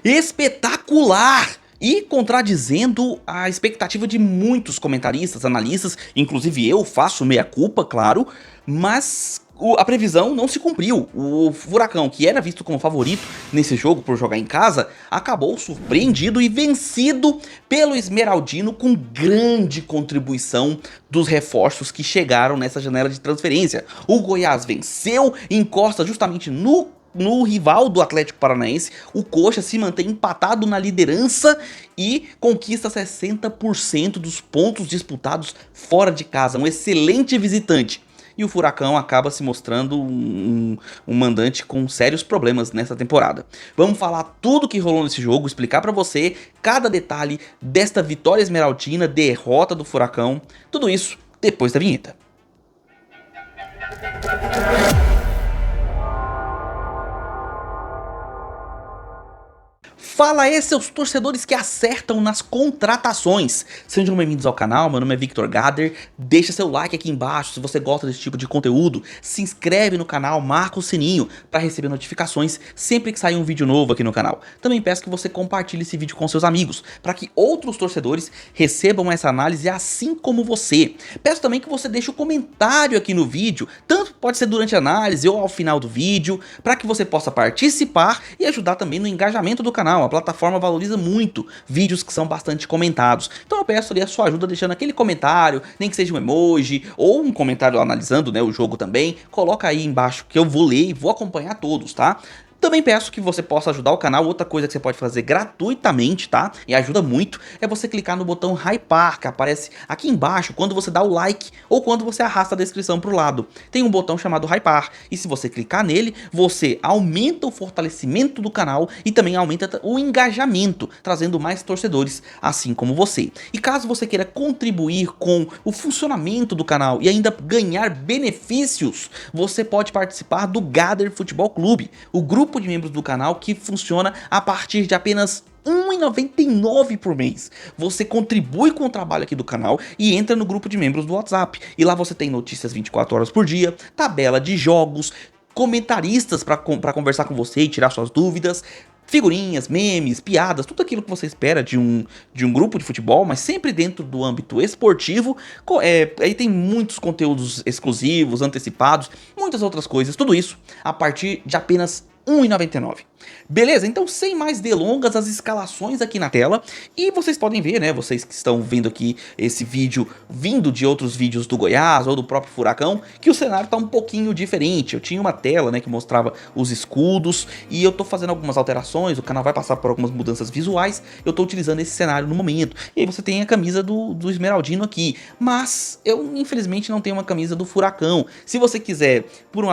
espetacular e contradizendo a expectativa de muitos comentaristas, analistas, inclusive eu faço meia culpa, claro, mas a previsão não se cumpriu. O Furacão, que era visto como favorito nesse jogo por jogar em casa, acabou surpreendido e vencido pelo Esmeraldino com grande contribuição dos reforços que chegaram nessa janela de transferência. O Goiás venceu, encosta justamente no rival do Atlético Paranaense. O Coxa se mantém empatado na liderança e conquista 60% dos pontos disputados fora de casa. Um excelente visitante. E o Furacão acaba se mostrando um mandante com sérios problemas nessa temporada. Vamos falar tudo que rolou nesse jogo, explicar pra você cada detalhe desta vitória esmeraldina, derrota do Furacão. Tudo isso depois da vinheta. Fala aí, seus torcedores que acertam nas contratações. Sejam bem-vindos ao canal, meu nome é Victor Gader. Deixa seu like aqui embaixo se você gosta desse tipo de conteúdo. Se inscreve no canal, marca o sininho para receber notificações sempre que sair um vídeo novo aqui no canal. Também peço que você compartilhe esse vídeo com seus amigos, para que outros torcedores recebam essa análise assim como você. Peço também que você deixe um comentário aqui no vídeo, tanto pode ser durante a análise ou ao final do vídeo, para que você possa participar e ajudar também no engajamento do canal. A plataforma valoriza muito vídeos que são bastante comentados. Então eu peço ali a sua ajuda deixando aquele comentário, nem que seja um emoji ou um comentário analisando, né, o jogo também. Coloca aí embaixo que eu vou ler e vou acompanhar todos, tá? Também peço que você possa ajudar o canal. Outra coisa que você pode fazer gratuitamente, tá? E ajuda muito, é você clicar no botão hypar, que aparece aqui embaixo quando você dá o like ou quando você arrasta a descrição pro lado. Tem um botão chamado hypar, e se você clicar nele, você aumenta o fortalecimento do canal e também aumenta o engajamento, trazendo mais torcedores, assim como você. E caso você queira contribuir com o funcionamento do canal e ainda ganhar benefícios, você pode participar do Gader Futebol Clube, o grupo de membros do canal que funciona a partir de apenas R$ 1,99 por mês. Você contribui com o trabalho aqui do canal e entra no grupo de membros do WhatsApp. E lá você tem notícias 24 horas por dia, tabela de jogos, comentaristas para conversar com você e tirar suas dúvidas, figurinhas, memes, piadas, tudo aquilo que você espera de um grupo de futebol, mas sempre dentro do âmbito esportivo. Aí tem muitos conteúdos exclusivos, antecipados, muitas outras coisas, tudo isso a partir de apenas R$ 1,99. Beleza? Então, sem mais delongas, as escalações aqui na tela. E vocês podem ver, né, vocês que estão vendo aqui esse vídeo vindo de outros vídeos do Goiás ou do próprio Furacão, que o cenário tá um pouquinho diferente. Eu tinha uma tela, né, que mostrava os escudos, e eu tô fazendo algumas alterações, o canal vai passar por algumas mudanças visuais, eu tô utilizando esse cenário no momento. E aí você tem a camisa do Esmeraldino aqui, mas eu infelizmente não tenho uma camisa do Furacão. Se você quiser, por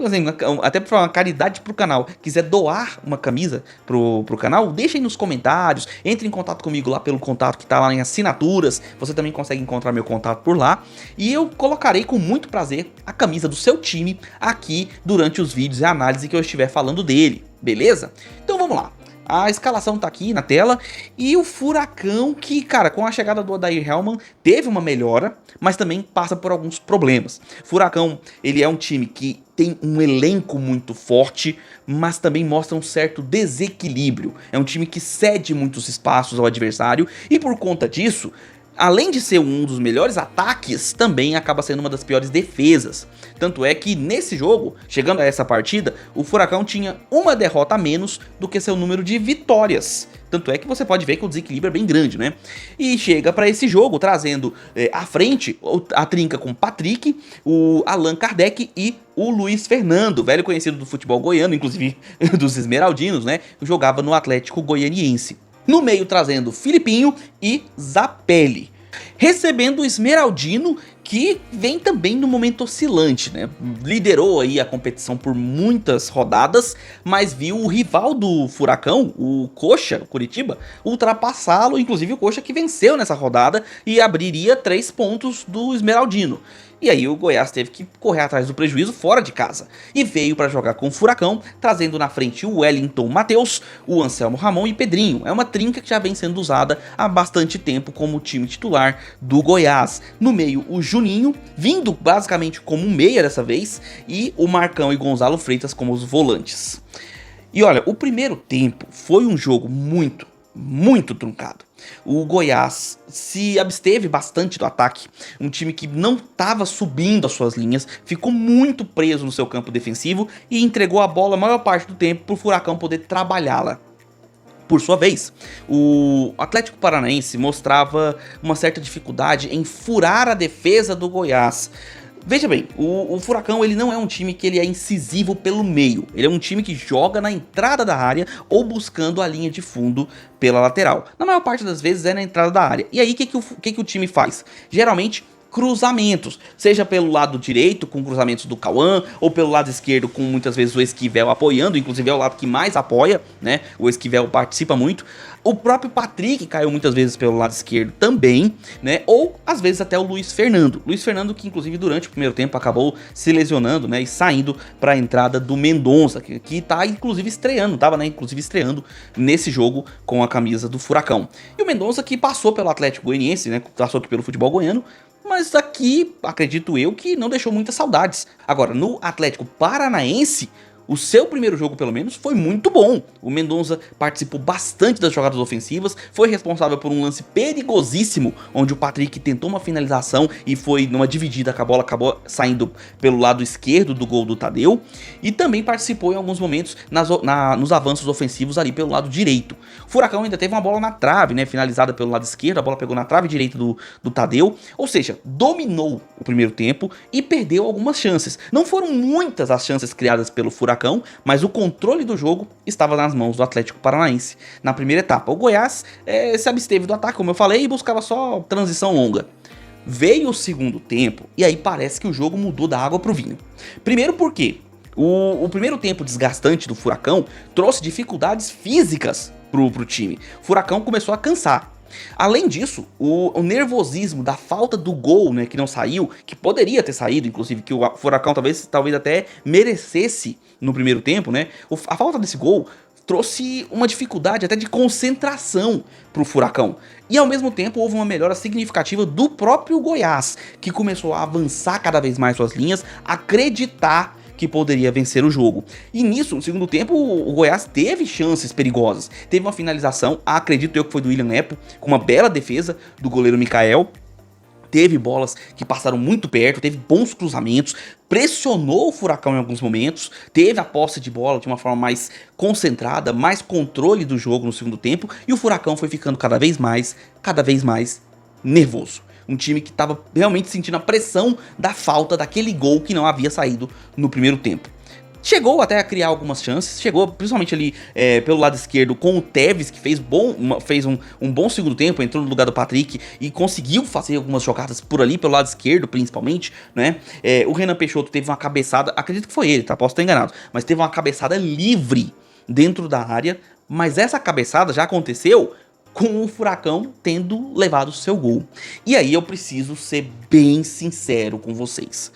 exemplo, até por uma caridade pro canal, quiser doar uma camisa pro canal, deixa aí nos comentários, entre em contato comigo lá pelo contato que tá lá em assinaturas, você também consegue encontrar meu contato por lá, e eu colocarei com muito prazer a camisa do seu time aqui durante os vídeos e a análise que eu estiver falando dele, beleza? Então vamos lá. A escalação tá aqui na tela, e o Furacão que, cara, com a chegada do Odair Hellmann, teve uma melhora, mas também passa por alguns problemas. Furacão, ele é um time que tem um elenco muito forte, mas também mostra um certo desequilíbrio. É um time que cede muitos espaços ao adversário, e por conta disso, além de ser um dos melhores ataques, também acaba sendo uma das piores defesas. Tanto é que nesse jogo, chegando a essa partida, o Furacão tinha uma derrota a menos do que seu número de vitórias. Tanto é que você pode ver que o desequilíbrio é bem grande, né? E chega para esse jogo trazendo à frente a trinca com Patrick, o Allan Kardec e o Luiz Fernando, velho conhecido do futebol goiano, inclusive dos Esmeraldinos, né? Jogava no Atlético Goianiense. No meio trazendo Filipinho e Zapelli. Recebendo o Esmeraldino, que vem também no momento oscilante, né? Liderou aí a competição por muitas rodadas, mas viu o rival do Furacão, o Coxa, o Curitiba, ultrapassá-lo, inclusive o Coxa que venceu nessa rodada e abriria 3 pontos do Esmeraldino. E aí o Goiás teve que correr atrás do prejuízo fora de casa. E veio para jogar com o Furacão, trazendo na frente o Wellington Matheus, o Anselmo Ramon e Pedrinho. É uma trinca que já vem sendo usada há bastante tempo como time titular do Goiás. No meio o Juninho, vindo basicamente como um meia dessa vez, e o Marcão e Gonzalo Freitas como os volantes. E olha, o primeiro tempo foi um jogo muito truncado. O Goiás se absteve bastante do ataque, um time que não estava subindo as suas linhas, ficou muito preso no seu campo defensivo e entregou a bola a maior parte do tempo para o Furacão poder trabalhá-la. Por sua vez, o Atlético Paranaense mostrava uma certa dificuldade em furar a defesa do Goiás. Veja bem, o Furacão ele não é um time que ele é incisivo pelo meio. Ele é um time que joga na entrada da área ou buscando a linha de fundo pela lateral. Na maior parte das vezes é na entrada da área. E aí o que o time faz? Geralmente cruzamentos, seja pelo lado direito com cruzamentos do Cauã, ou pelo lado esquerdo com muitas vezes o Esquivel apoiando, inclusive é o lado que mais apoia, né? O Esquivel participa muito. O próprio Patrick caiu muitas vezes pelo lado esquerdo também, né? Ou às vezes até o Luiz Fernando. Luiz Fernando que inclusive durante o primeiro tempo acabou se lesionando, né? E saindo para a entrada do Mendonça, que tá inclusive estreando, tava, né? Inclusive estreando nesse jogo com a camisa do Furacão. E o Mendonça que passou pelo Atlético Goianiense, né? Passou aqui pelo futebol goiano, mas aqui, acredito eu, que não deixou muitas saudades. Agora, no Atlético Paranaense, o seu primeiro jogo, pelo menos, foi muito bom. O Mendonça participou bastante das jogadas ofensivas, foi responsável por um lance perigosíssimo, onde o Patrick tentou uma finalização e foi numa dividida que a bola acabou saindo pelo lado esquerdo do gol do Tadeu. E também participou em alguns momentos nos avanços ofensivos ali pelo lado direito. O Furacão ainda teve uma bola na trave, né, finalizada pelo lado esquerdo, a bola pegou na trave direita do Tadeu. Ou seja, dominou o primeiro tempo e perdeu algumas chances. Não foram muitas as chances criadas pelo Furacão, mas o controle do jogo estava nas mãos do Atlético Paranaense na primeira etapa. O Goiás se absteve do ataque, como eu falei, e buscava só transição longa. Veio o segundo tempo e aí parece que o jogo mudou da água para o vinho. Primeiro porque o primeiro tempo desgastante do Furacão trouxe dificuldades físicas pro time. O Furacão começou a cansar. Além disso, o nervosismo da falta do gol, né, que não saiu, que poderia ter saído, inclusive, que o Furacão talvez até merecesse no primeiro tempo, né? A falta desse gol trouxe uma dificuldade até de concentração pro Furacão. E ao mesmo tempo houve uma melhora significativa do próprio Goiás, que começou a avançar cada vez mais suas linhas, acreditar que poderia vencer o jogo. E nisso, no segundo tempo, o Goiás teve chances perigosas. Teve uma finalização, acredito eu que foi do William Nepo, com uma bela defesa do goleiro Mikael. Teve bolas que passaram muito perto, teve bons cruzamentos, pressionou o Furacão em alguns momentos, teve a posse de bola de uma forma mais concentrada, mais controle do jogo no segundo tempo, e o Furacão foi ficando cada vez mais nervoso. Um time que estava realmente sentindo a pressão da falta daquele gol que não havia saído no primeiro tempo. Chegou até a criar algumas chances, chegou principalmente ali pelo lado esquerdo com o Tevez, que fez um bom segundo tempo, entrou no lugar do Patrick e conseguiu fazer algumas jogadas por ali, pelo lado esquerdo principalmente, né? O Renan Peixoto teve uma cabeçada, acredito que foi ele, tá? Posso estar enganado, mas teve uma cabeçada livre dentro da área, mas essa cabeçada já aconteceu com o Furacão tendo levado o seu gol. E aí eu preciso ser bem sincero com vocês.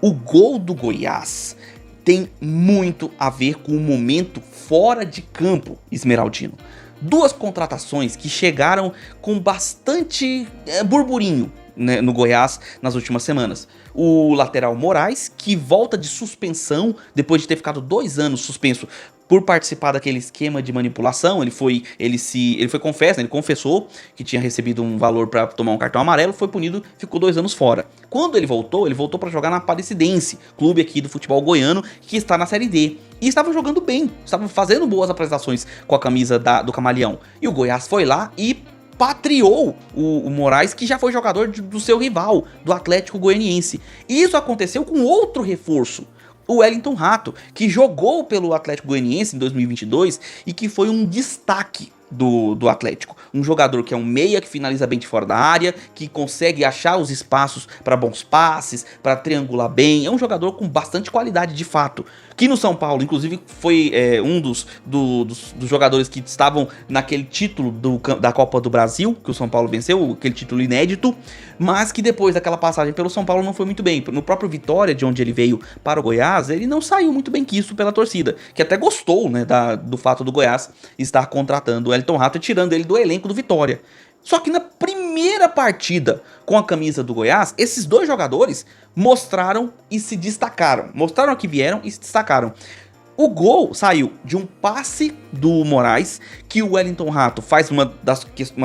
O gol do Goiás tem muito a ver com o momento fora de campo esmeraldino. Duas contratações que chegaram com bastante burburinho, né, no Goiás nas últimas semanas. O lateral Moraes, que volta de suspensão depois de ter ficado 2 anos suspenso por participar daquele esquema de manipulação. Ele confessou que tinha recebido um valor para tomar um cartão amarelo, foi punido, ficou 2 anos fora. Quando ele voltou para jogar na Aparecidense, clube aqui do futebol goiano, que está na Série D. E estava jogando bem, estava fazendo boas apresentações com a camisa do Camaleão. E o Goiás foi lá e patriou o Moraes, que já foi jogador do seu rival, do Atlético Goianiense. E isso aconteceu com outro reforço, o Wellington Rato, que jogou pelo Atlético Goianiense em 2022 e que foi um destaque do Atlético. Um jogador que é um meia, que finaliza bem de fora da área, que consegue achar os espaços para bons passes, para triangular bem. É um jogador com bastante qualidade de fato. Que no São Paulo, inclusive, foi um dos jogadores que estavam naquele título da Copa do Brasil, que o São Paulo venceu, aquele título inédito, mas que depois daquela passagem pelo São Paulo não foi muito bem. No próprio Vitória, de onde ele veio para o Goiás, ele não saiu muito bem quisto pela torcida, que até gostou, né, do fato do Goiás estar contratando o Wellington Rato e tirando ele do elenco do Vitória. Só que na primeira partida com a camisa do Goiás, esses dois jogadores mostraram e se destacaram. Mostraram que vieram e se destacaram. O gol saiu de um passe do Moraes, que o Wellington Rato faz uma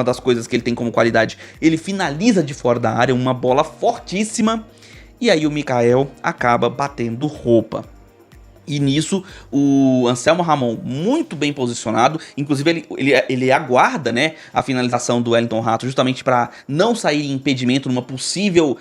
das coisas que ele tem como qualidade, ele finaliza de fora da área, uma bola fortíssima, e aí o Mikael acaba batendo roupa. E nisso, o Anselmo Ramon, muito bem posicionado, inclusive ele aguarda, né, a finalização do Wellington Rato justamente para não sair em impedimento num possível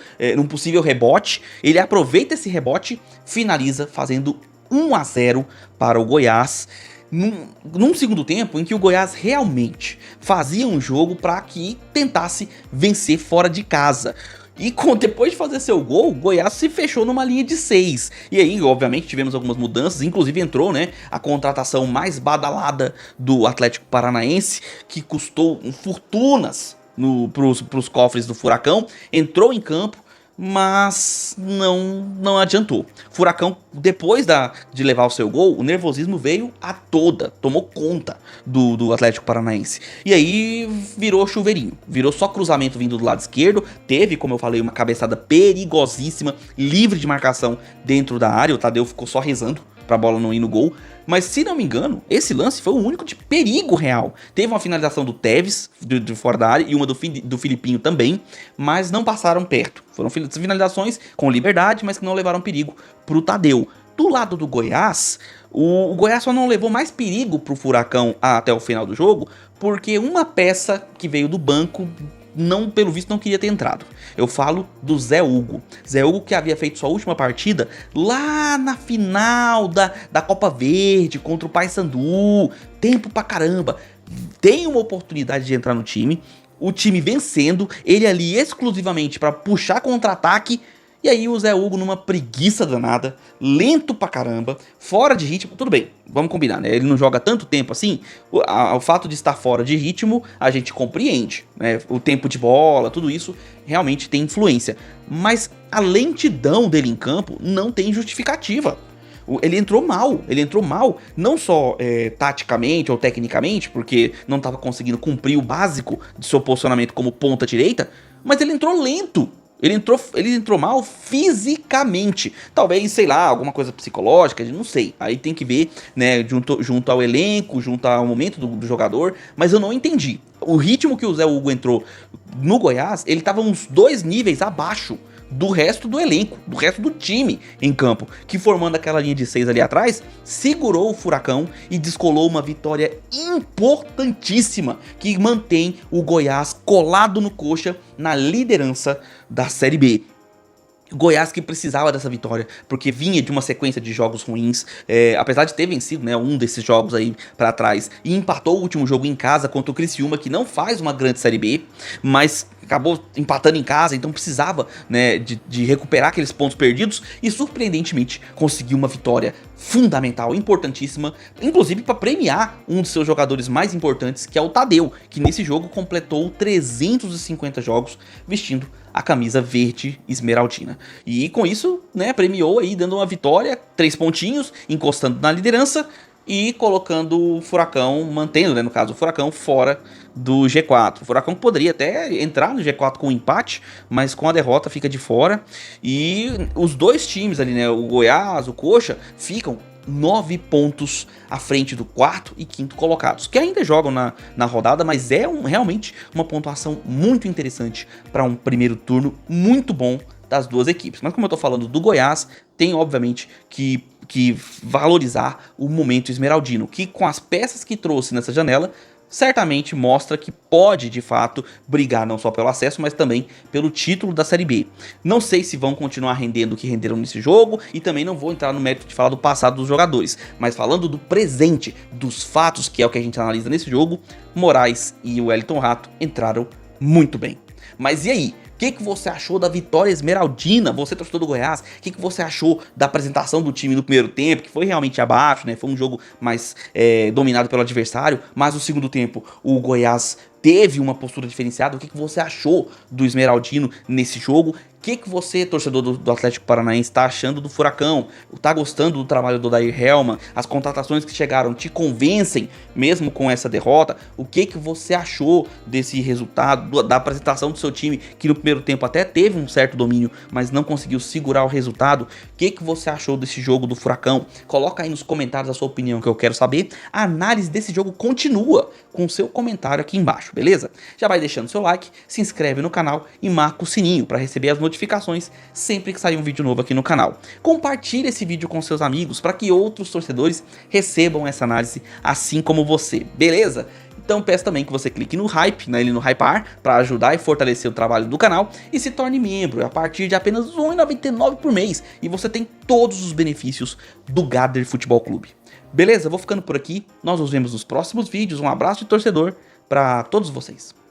rebote. Ele aproveita esse rebote, finaliza fazendo 1-0 para o Goiás. Num segundo tempo em que o Goiás realmente fazia um jogo para que tentasse vencer fora de casa. E depois de fazer seu gol, o Goiás se fechou numa linha de 6. E aí, obviamente, tivemos algumas mudanças. Inclusive entrou, né, a contratação mais badalada do Atlético Paranaense, que custou fortunas pros cofres do Furacão. Entrou em campo, mas não adiantou. Furacão, depois de levar o seu gol, o nervosismo veio a toda, tomou conta do Atlético Paranaense. E aí virou chuveirinho, virou só cruzamento vindo do lado esquerdo. Teve, como eu falei, uma cabeçada perigosíssima, livre de marcação dentro da área. O Tadeu ficou só rezando pra bola não ir no gol. Mas se não me engano, esse lance foi o único de perigo real. Teve uma finalização do Tevez, de fora da área, e uma do Filipinho também, mas não passaram perto. Foram finalizações com liberdade, mas que não levaram perigo pro Tadeu. Do lado do Goiás, o Goiás só não levou mais perigo pro Furacão até o final do jogo, porque uma peça que veio do banco, pelo visto, não queria ter entrado. Eu falo do Zé Hugo. Zé Hugo, que havia feito sua última partida lá na final da Copa Verde contra o Paysandu. Tempo pra caramba. Tem uma oportunidade de entrar no time. O time vencendo. Ele ali exclusivamente para puxar contra-ataque. E aí o Zé Hugo numa preguiça danada, lento pra caramba, fora de ritmo. Tudo bem, vamos combinar, né? Ele não joga tanto tempo assim. O fato de estar fora de ritmo, a gente compreende, né? O tempo de bola, tudo isso realmente tem influência. Mas a lentidão dele em campo não tem justificativa. Ele entrou mal, não só taticamente ou tecnicamente, porque não estava conseguindo cumprir o básico de seu posicionamento como ponta direita, mas ele entrou lento. Ele entrou mal fisicamente. Talvez, sei lá, alguma coisa psicológica, não sei. Aí tem que ver, né, junto ao elenco, junto ao momento do jogador. Mas eu não entendi. O ritmo que o Zé Hugo entrou no Goiás, ele tava uns 2 níveis abaixo do resto do elenco, do resto do time em campo, que formando aquela linha de 6 ali atrás, segurou o Furacão e descolou uma vitória importantíssima que mantém o Goiás colado no coxa na liderança da Série B. Goiás que precisava dessa vitória, porque vinha de uma sequência de jogos ruins, apesar de ter vencido, né, um desses jogos aí pra trás, e empatou o último jogo em casa contra o Criciúma, que não faz uma grande Série B, mas acabou empatando em casa, então precisava, né, de recuperar aqueles pontos perdidos, e surpreendentemente conseguiu uma vitória fundamental, importantíssima, inclusive para premiar um dos seus jogadores mais importantes, que é o Tadeu, que nesse jogo completou 350 jogos vestindo a camisa verde esmeraldina. E com isso, né, premiou aí, dando uma vitória, 3 pontinhos, encostando na liderança e colocando o Furacão, mantendo, né, no caso, o Furacão fora do G4. O Furacão poderia até entrar no G4 com um empate, mas com a derrota fica de fora. E os dois times ali, né, o Goiás, o Coxa, ficam 9 pontos à frente do 4º e 5º colocados, que ainda jogam na rodada, mas é realmente uma pontuação muito interessante para um primeiro turno muito bom das duas equipes. Mas como eu tô falando do Goiás, tem obviamente que valorizar o momento esmeraldino, que com as peças que trouxe nessa janela, certamente mostra que pode, de fato, brigar não só pelo acesso, mas também pelo título da Série B. Não sei se vão continuar rendendo o que renderam nesse jogo, e também não vou entrar no mérito de falar do passado dos jogadores, mas falando do presente, dos fatos, que é o que a gente analisa nesse jogo, Moraes e o Wellington Rato entraram muito bem. Mas e aí? O que você achou da vitória esmeraldina? Você, torcedor do Goiás, o que você achou da apresentação do time no primeiro tempo, que foi realmente abaixo, né? Foi um jogo mais dominado pelo adversário, mas no segundo tempo o Goiás teve uma postura diferenciada. O que você achou do esmeraldino nesse jogo? que você, torcedor do Atlético Paranaense, está achando do Furacão? Tá gostando do trabalho do Odair Hellmann? As contratações que chegaram te convencem mesmo com essa derrota? O que você achou desse resultado, da apresentação do seu time, que no primeiro tempo até teve um certo domínio, mas não conseguiu segurar o resultado? O que você achou desse jogo do Furacão? Coloca aí nos comentários a sua opinião, que eu quero saber. A análise desse jogo continua com o seu comentário aqui embaixo, beleza? Já vai deixando seu like, se inscreve no canal e marca o sininho para receber as notificações sempre que sair um vídeo novo aqui no canal. Compartilhe esse vídeo com seus amigos para que outros torcedores recebam essa análise assim como você, beleza? Então peço também que você clique no hype, ali no Hypar, para ajudar e fortalecer o trabalho do canal e se torne membro a partir de apenas R$ 1,99 por mês e você tem todos os benefícios do Gather Futebol Clube. Beleza? Vou ficando por aqui, nós nos vemos nos próximos vídeos, um abraço de torcedor para todos vocês.